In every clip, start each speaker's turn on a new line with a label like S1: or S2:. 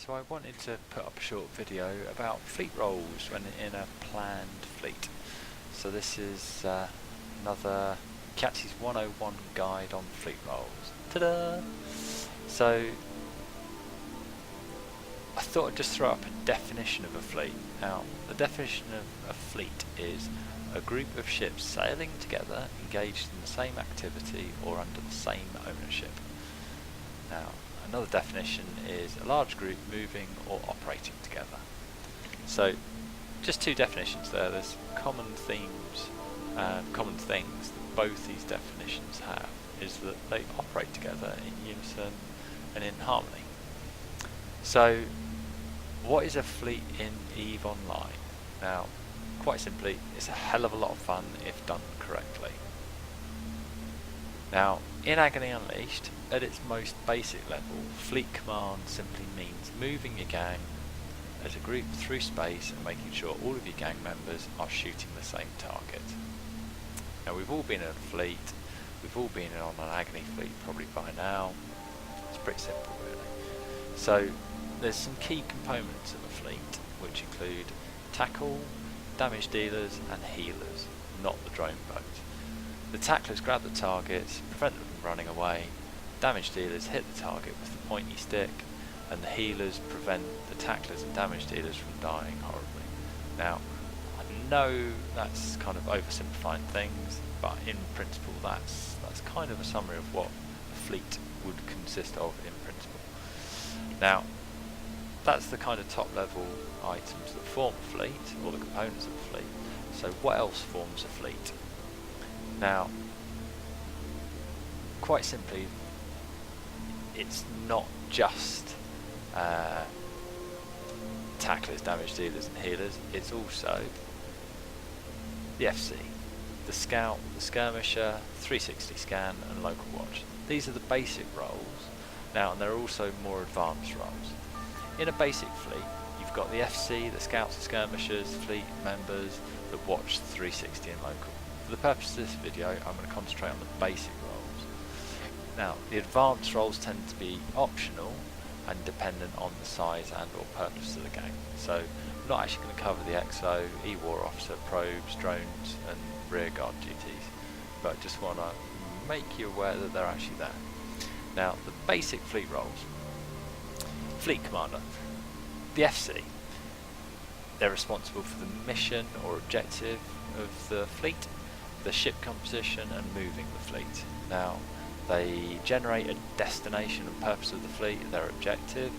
S1: So I wanted to put up a short video about fleet roles when in a planned fleet. So this is another Keactes 101 guide on fleet roles. Ta-da! So I thought I'd just throw up a definition of a fleet. Now, the definition of a fleet is a group of ships sailing together, engaged in the same activity or under the same ownership. Now, another definition is a large group moving or operating together. So, just two definitions there. There's common themes, common things that both these definitions have, is that they operate together in unison and in harmony. So, what is a fleet in EVE Online? Now, quite simply, it's a hell of a lot of fun if done correctly. Now, in Agony Unleashed, at its most basic level, fleet command simply means moving your gang as a group through space and making sure all of your gang members are shooting the same target. Now, we've all been in a fleet, we've all been on an Agony fleet probably by now. It's pretty simple, really. So, there's some key components of a fleet, which include tackle, damage dealers and healers, not the drone boat. The tacklers grab the targets, prevent them from running away, damage dealers hit the target with the pointy stick, and the healers prevent the tacklers and damage dealers from dying horribly. Now, I know that's kind of oversimplifying things, but in principle that's kind of a summary of what a fleet would consist of in principle. Now, that's the kind of top level items that form a fleet, or the components of a fleet. So what else forms a fleet? Now, quite simply, it's not just tacklers, damage dealers and healers, it's also the FC, the scout, the skirmisher, 360 scan and local watch. These are the basic roles. Now, and there are also more advanced roles. In a basic fleet, you've got the FC, the scouts and skirmishers, fleet members that watch 360 and local. For the purpose of this video, I'm going to concentrate on the basic roles. Now, the advanced roles tend to be optional and dependent on the size and or purpose of the gang. So, I'm not actually going to cover the XO, E-War Officer, probes, drones and rear guard duties, but just want to make you aware that they're actually there. Now, the basic fleet roles. Fleet Commander, the FC, they're responsible for the mission or objective of the fleet, the ship composition and moving the fleet. Now, they generate a destination and purpose of the fleet, their objective,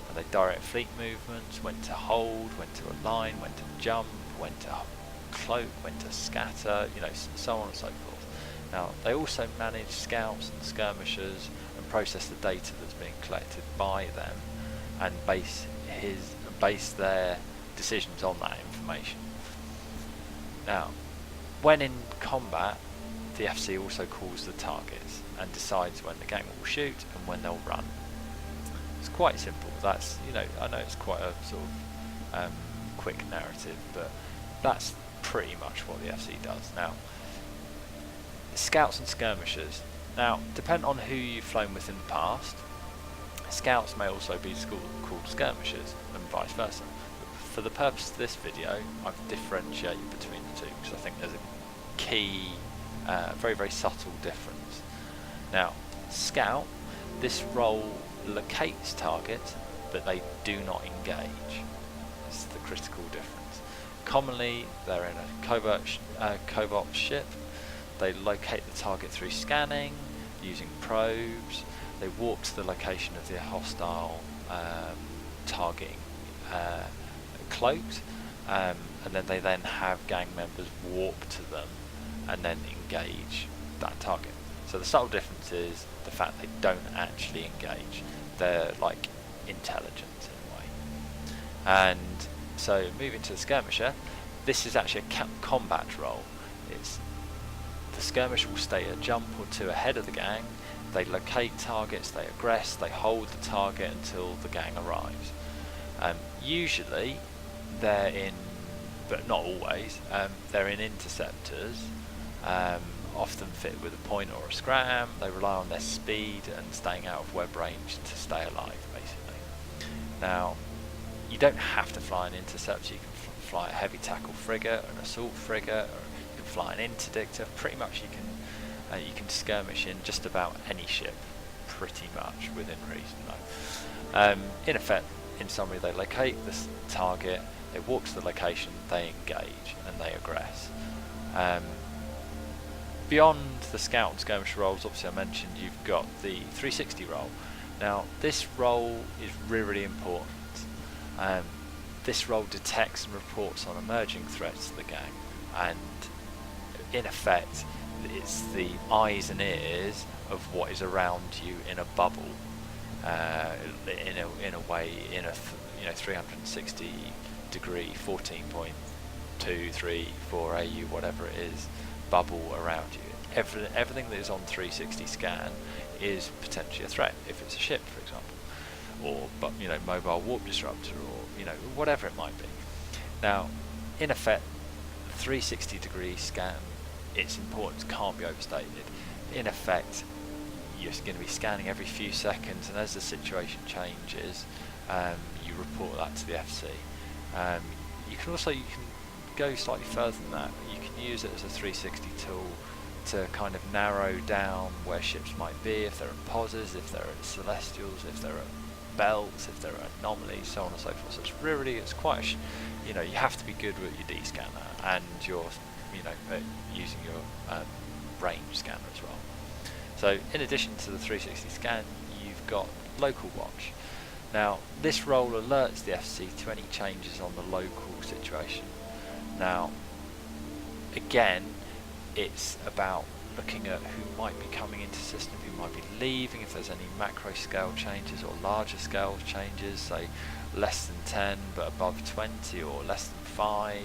S1: and they direct fleet movements, when to hold, when to align, when to jump, when to cloak, when to scatter, you know, so on and so forth. Now, they also manage scouts and skirmishers and process the data that's being collected by them, and base their decisions on that information. Now, when in combat, the FC also calls the targets and decides when the gang will shoot and when they'll run. It's quite simple. That's, you know, I know it's quite a sort of quick narrative, but that's pretty much what the FC does. Now, scouts and skirmishers. Now, depending on who you've flown with in the past, scouts may also be called skirmishers and vice versa. But for the purpose of this video, I've differentiated between the two because I think there's a key, very, very subtle difference. Now, scout, this role locates targets, but they do not engage. This is the critical difference. Commonly, they're in a covert ship. They locate the target through scanning, using probes. They walk to the location of the hostile targeting cloaked, and then they have gang members walk to them and then engage that target. So the subtle difference is the fact they don't actually engage. They're like intelligent in a way. And so moving to the skirmisher, this is actually a combat role. It's the skirmisher will stay a jump or two ahead of the gang. They locate targets, they aggress, they hold the target until the gang arrives. Usually they're in, but not always, they're in interceptors, often fitted with a point or a scram. They rely on their speed and staying out of web range to stay alive, basically. Now, you don't have to fly an interceptor. You can fly a heavy tackle frigate, an assault frigate, or you can fly an interdictor. Pretty much you can skirmish in just about any ship, pretty much within reason though. In effect, in summary, they locate this target, they walk to the location, they engage, and they aggress. Beyond the scout and skirmisher roles, obviously I mentioned you've got the 360 role. Now this role is really important. This role detects and reports on emerging threats to the gang, and in effect it's the eyes and ears of what is around you in a bubble, in a way, in a 360 degree 14.234 AU whatever it is bubble around you. Everything that is on 360 scan is potentially a threat if it's a ship, for example, or mobile warp disruptor, or whatever it might be. Now, in effect, the 360 degree scan, its importance can't be overstated. In effect, you're going to be scanning every few seconds, and as the situation changes, you report that to the FC. You can go slightly further than that. You can use it as a 360 tool to kind of narrow down where ships might be, if they're at posers, if they're at celestials, if they're at belts, if they're at anomalies, so on and so forth. So it's quite you have to be good with your D scanner and your using your range scanner as well. So in addition to the 360 scan, you've got local watch. Now this role alerts the FC to any changes on the local situation. Now again, it's about looking at who might be coming into the system, who might be leaving, if there's any macro scale changes or larger scale changes, say less than 10 but above 20, or less than 5,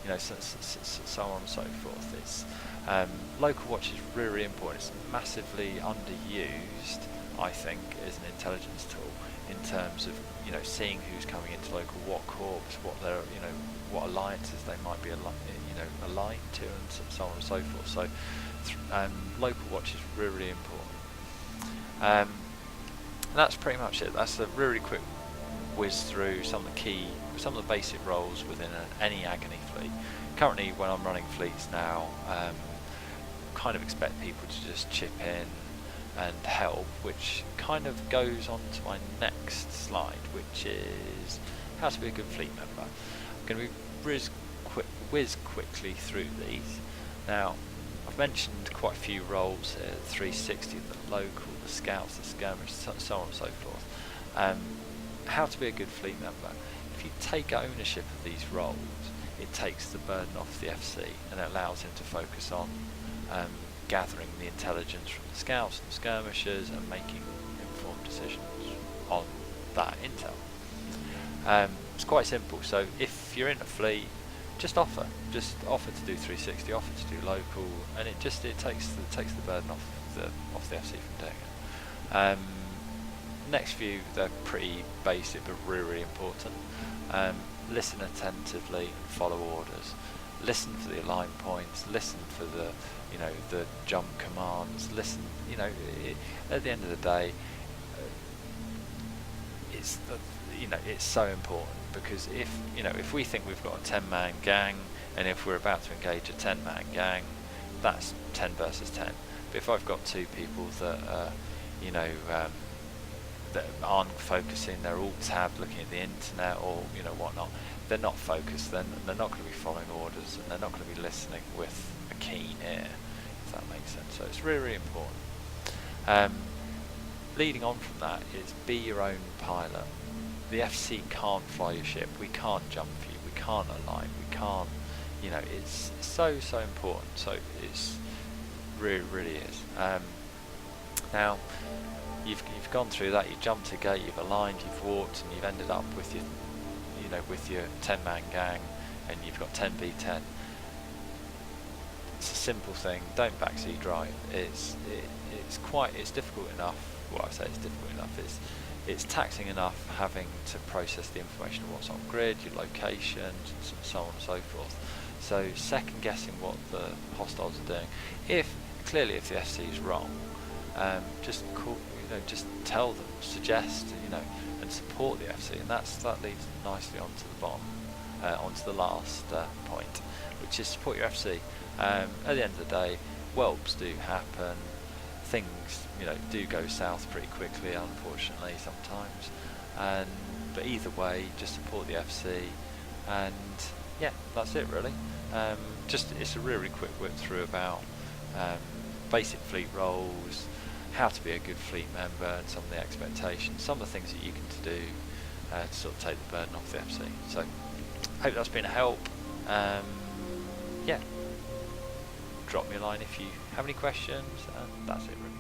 S1: so on and so forth. It's local watch is really important. It's massively underused, I think, as an intelligence tool in terms of seeing who's coming into local, what corps, what their what alliances they might be aligned to, and so on and so forth. So local watch is really important. And that's pretty much it. That's a really quick whiz through some of the basic roles within any Agony fleet. Currently, when I'm running fleets now, kind of expect people to just chip in and help, which kind of goes on to my next slide, which is how to be a good fleet member. I'm going to be whiz quickly through these. Now, I've mentioned quite a few roles here: 360, the local, the scouts, the skirmishers, so on and so forth. How to be a good fleet member. If you take ownership of these roles, it takes the burden off the FC and it allows him to focus on gathering the intelligence from the scouts and skirmishers and making informed decisions on that intel. It's quite simple. So if you're in a fleet, just offer to do 360, offer to do local, and it takes the burden off the FC from doing it. Next few, they're pretty basic but really important. Listen attentively and follow orders. Listen for the align points. Listen for the the jump commands. Listen. At the end of the day, it's so important, because if we think we've got a 10-man gang, and if we're about to engage a 10-man gang, that's 10 versus 10. But if I've got two people that that aren't focusing, they're all tabbed looking at the internet or whatnot, they're not focused, then they're not going to be following orders, and they're not going to be listening with a keen ear, if that makes sense. So it's really, really important. Leading on from that is be your own pilot. The FC can't fly your ship, we can't jump for you, we can't align, we can't, it's so important. So it's really is. Now you've gone through that, you've jumped a gate, you've aligned, you've walked, and you've ended up with your 10-man gang, and you've got 10v10. It's a simple thing. Don't backseat drive. It's difficult enough. Well, I say it's difficult enough. It's taxing enough having to process the information of what's on grid, your locations, so on and so forth. So second guessing what the hostiles are doing. If the FC is wrong, just tell them, suggest, and support the FC, and that leads nicely onto the bottom, onto the last point, which is support your FC. At the end of the day, whelps do happen. Things, do go south pretty quickly, unfortunately, sometimes. But either way, just support the FC, and yeah, that's it really. It's a really quick whip through about basic fleet roles, how to be a good fleet member, and some of the expectations, some of the things that you can do to sort of take the burden off the FC. So, hope that's been a help. Yeah, drop me a line if you have any questions, and that's it really.